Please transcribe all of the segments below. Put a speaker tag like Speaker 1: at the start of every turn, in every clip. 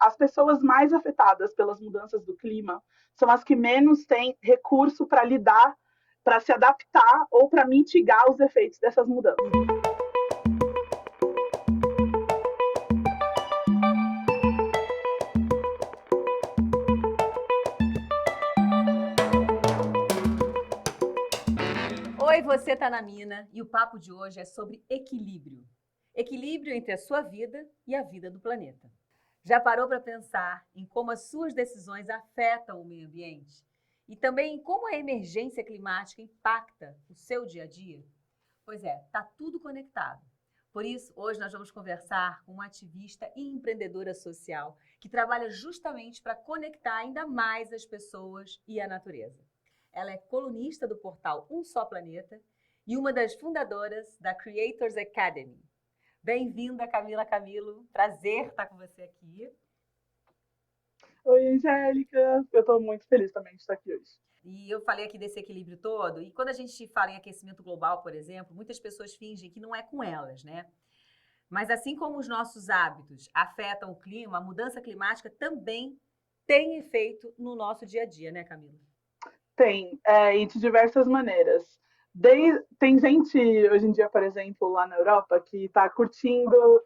Speaker 1: as pessoas mais afetadas pelas mudanças do clima são as que menos têm recurso para lidar, para se adaptar ou para mitigar os efeitos dessas mudanças.
Speaker 2: Oi, você tá na Mina e o papo de hoje é sobre equilíbrio. Equilíbrio entre a sua vida e a vida do planeta. Já parou para pensar em como as suas decisões afetam o meio ambiente? E também em como a emergência climática impacta o seu dia a dia? Pois é, tá tudo conectado. Por isso, hoje nós vamos conversar com uma ativista e empreendedora social que trabalha justamente para conectar ainda mais as pessoas e a natureza. Ela é colunista do portal Um Só Planeta e uma das fundadoras da Creators Academy. Bem-vinda, Camila Camilo. Prazer estar com você aqui.
Speaker 1: Oi, Angélica. Eu estou muito feliz também de estar aqui hoje.
Speaker 2: E eu falei aqui desse equilíbrio todo, e quando a gente fala em aquecimento global, por exemplo, muitas pessoas fingem que não é com elas, né? Mas assim como os nossos hábitos afetam o clima, a mudança climática também tem efeito no nosso dia a dia, né, Camila?
Speaker 1: Tem, e de diversas maneiras. Tem gente hoje em dia, por exemplo, lá na Europa, que está curtindo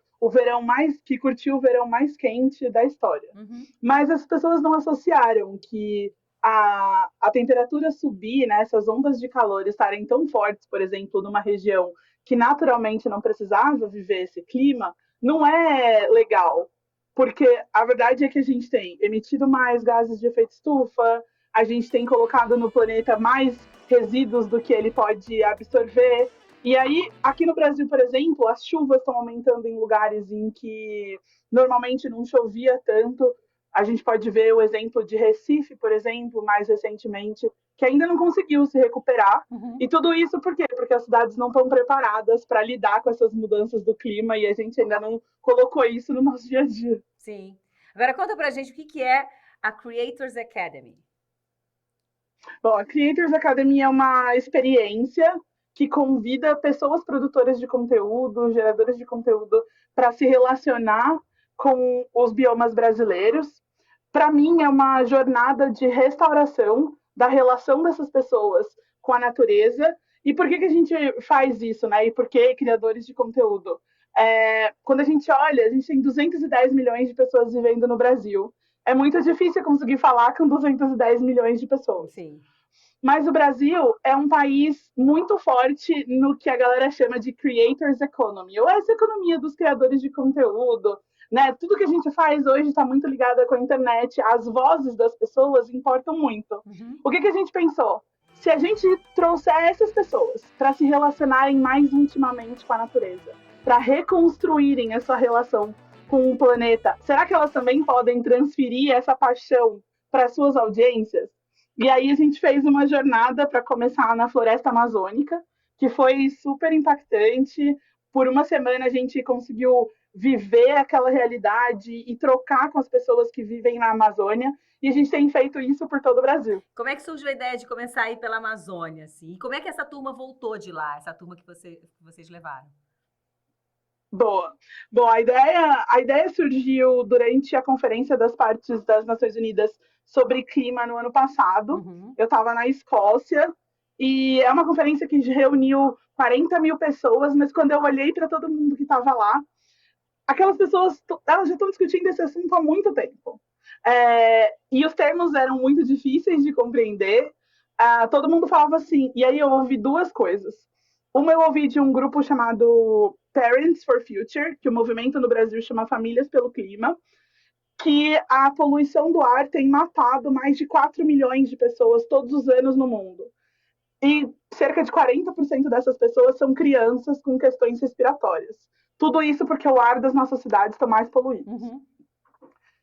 Speaker 1: que curtiu o verão mais quente da história.
Speaker 2: Uhum.
Speaker 1: Mas as pessoas não associaram que a temperatura subir, né, essas ondas de calor estarem tão fortes, por exemplo, numa região que naturalmente não precisava viver esse clima, não é legal. Porque a verdade é que a gente tem emitido mais gases de efeito estufa, a gente tem colocado no planeta mais resíduos do que ele pode absorver. E aí, aqui no Brasil, por exemplo, as chuvas estão aumentando em lugares em que normalmente não chovia tanto. A gente pode ver o exemplo de Recife, por exemplo, mais recentemente, que ainda não conseguiu se recuperar.
Speaker 2: Uhum.
Speaker 1: E tudo isso por quê? Porque as cidades não estão preparadas para lidar com essas mudanças do clima e a gente ainda não colocou isso no nosso dia a dia.
Speaker 2: Sim. Agora conta pra gente o que é a Creators Academy.
Speaker 1: Bom, a Creators Academy é uma experiência que convida pessoas produtoras de conteúdo, geradoras de conteúdo, para se relacionar com os biomas brasileiros. Para mim, é uma jornada de restauração da relação dessas pessoas com a natureza. E por que a gente faz isso, né? E por que criadores de conteúdo? Quando a gente olha, a gente tem 210 milhões de pessoas vivendo no Brasil. É muito difícil conseguir falar com 210 milhões de pessoas.
Speaker 2: Sim.
Speaker 1: Mas o Brasil é um país muito forte no que a galera chama de creators economy, ou essa economia dos criadores de conteúdo, né? Tudo que a gente faz hoje está muito ligado com a internet, as vozes das pessoas importam muito.
Speaker 2: Uhum.
Speaker 1: O que a gente pensou? Se a gente trouxer essas pessoas para se relacionarem mais intimamente com a natureza, para reconstruírem essa relação com o planeta, será que elas também podem transferir essa paixão para suas audiências? E aí a gente fez uma jornada para começar na Floresta Amazônica, que foi super impactante. Por uma semana a gente conseguiu viver aquela realidade e trocar com as pessoas que vivem na Amazônia. E a gente tem feito isso por todo o Brasil.
Speaker 2: Como é que surgiu a ideia de começar a ir pela Amazônia, assim? E como é que essa turma voltou de lá, essa turma que vocês levaram?
Speaker 1: Boa. Bom, a ideia surgiu durante a Conferência das Partes das Nações Unidas sobre Clima no ano passado.
Speaker 2: Uhum.
Speaker 1: Eu estava na Escócia e é uma conferência que reuniu 40 mil pessoas, mas quando eu olhei para todo mundo que estava lá, aquelas pessoas elas já estão discutindo esse assunto há muito tempo. E os termos eram muito difíceis de compreender. Todo mundo falava assim, e aí eu ouvi duas coisas. Uma eu ouvi de um grupo chamado Parents for Future, que o movimento no Brasil chama Famílias pelo Clima, que a poluição do ar tem matado mais de 4 milhões de pessoas todos os anos no mundo. E cerca de 40% dessas pessoas são crianças com questões respiratórias. Tudo isso porque o ar das nossas cidades está mais poluído.
Speaker 2: Uhum.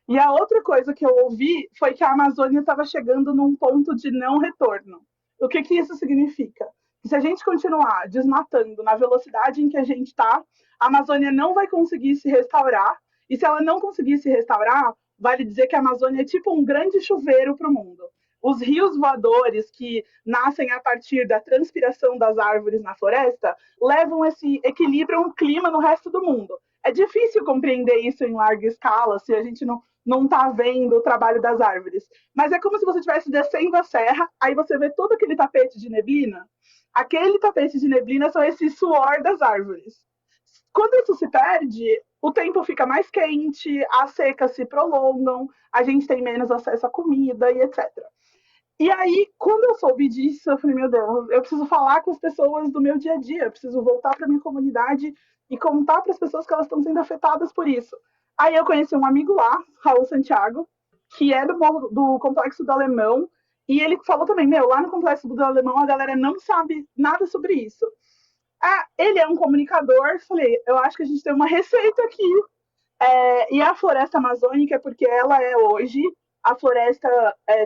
Speaker 1: E a outra coisa que eu ouvi foi que a Amazônia estava chegando num ponto de não retorno. O que isso significa? Que se a gente continuar desmatando na velocidade em que a gente está, a Amazônia não vai conseguir se restaurar. E se ela não conseguir se restaurar, vale dizer que a Amazônia é tipo um grande chuveiro para o mundo. Os rios voadores que nascem a partir da transpiração das árvores na floresta levam esse equilíbrio, um clima no resto do mundo. É difícil compreender isso em larga escala se a gente não tá vendo o trabalho das árvores. Mas é como se você estivesse descendo a serra, aí você vê todo aquele tapete de neblina. Aquele tapete de neblina são esse suor das árvores. Quando isso se perde, o tempo fica mais quente, as secas se prolongam, a gente tem menos acesso à comida e etc. E aí, quando eu soube disso, eu falei, meu Deus, eu preciso falar com as pessoas do meu dia a dia, eu preciso voltar para minha comunidade e contar para as pessoas que elas estão sendo afetadas por isso. Aí eu conheci um amigo lá, Raul Santiago, que é do Complexo do Alemão, e ele falou também, meu, lá no Complexo do Alemão a galera não sabe nada sobre isso. Ah, ele é um comunicador, falei, eu acho que a gente tem uma receita aqui. E a floresta amazônica, porque ela é hoje a floresta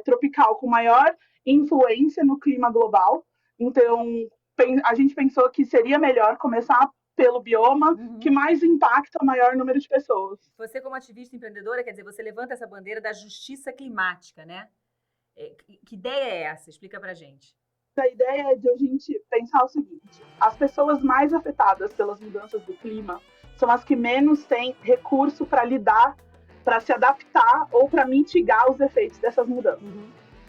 Speaker 1: tropical com maior influência no clima global. Então, a gente pensou que seria melhor começar pelo bioma, que mais impacta o maior número de pessoas.
Speaker 2: Você, como ativista empreendedora, quer dizer, você levanta essa bandeira da justiça climática, né? Que ideia é essa? Explica pra gente.
Speaker 1: A ideia é de a gente pensar o seguinte: as pessoas mais afetadas pelas mudanças do clima são as que menos têm recurso para lidar, para se adaptar ou para mitigar os efeitos dessas mudanças.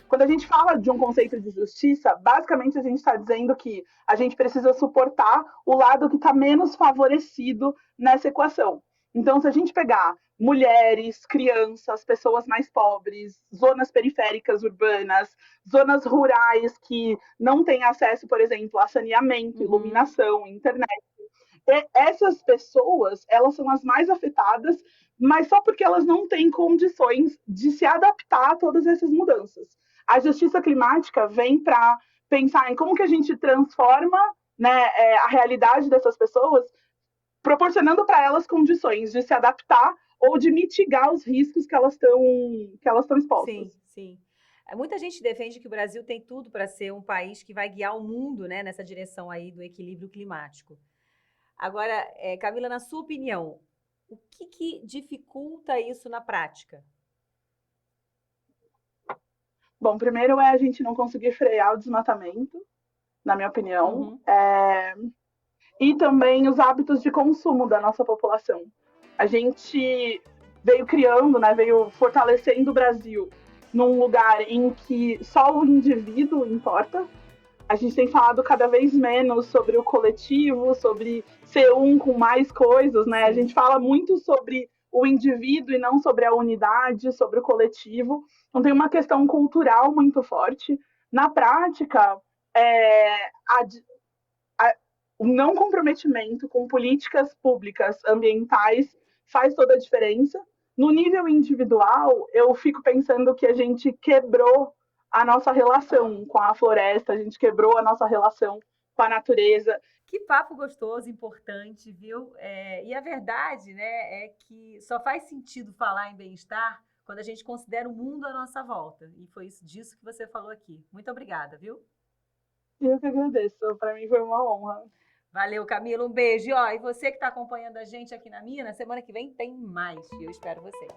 Speaker 1: Quando a gente fala de um conceito de justiça, basicamente a gente está dizendo que a gente precisa suportar o lado que está menos favorecido nessa equação. Então, se a gente pegar mulheres, crianças, pessoas mais pobres, zonas periféricas urbanas, zonas rurais que não têm acesso, por exemplo, a saneamento, iluminação, internet, essas pessoas, elas são as mais afetadas, mas só porque elas não têm condições de se adaptar a todas essas mudanças. A justiça climática vem para pensar em como que a gente transforma, né, a realidade dessas pessoas, proporcionando para elas condições de se adaptar ou de mitigar os riscos que elas estão expostas.
Speaker 2: Sim, sim. Muita gente defende que o Brasil tem tudo para ser um país que vai guiar o mundo, né, nessa direção aí do equilíbrio climático. Agora, Camila, na sua opinião, o que dificulta isso na prática?
Speaker 1: Bom, primeiro é a gente não conseguir frear o desmatamento, na minha opinião, e também os hábitos de consumo da nossa população. A gente veio criando, né, veio fortalecendo o Brasil num lugar em que só o indivíduo importa. A gente tem falado cada vez menos sobre o coletivo, sobre ser um com mais coisas, né? A gente fala muito sobre o indivíduo e não sobre a unidade, sobre o coletivo. Então tem uma questão cultural muito forte. Na prática, o não comprometimento com políticas públicas ambientais faz toda a diferença. No nível individual, eu fico pensando que a gente quebrou a nossa relação com a floresta, a gente quebrou a nossa relação com a natureza.
Speaker 2: Que papo gostoso, importante, viu? E a verdade, né, é que só faz sentido falar em bem-estar quando a gente considera o mundo à nossa volta. E foi disso que você falou aqui. Muito obrigada, viu?
Speaker 1: Eu que agradeço. Para mim foi uma honra.
Speaker 2: Valeu, Camila. Um beijo. E você que está acompanhando a gente aqui na Mina, semana que vem tem mais. E eu espero você.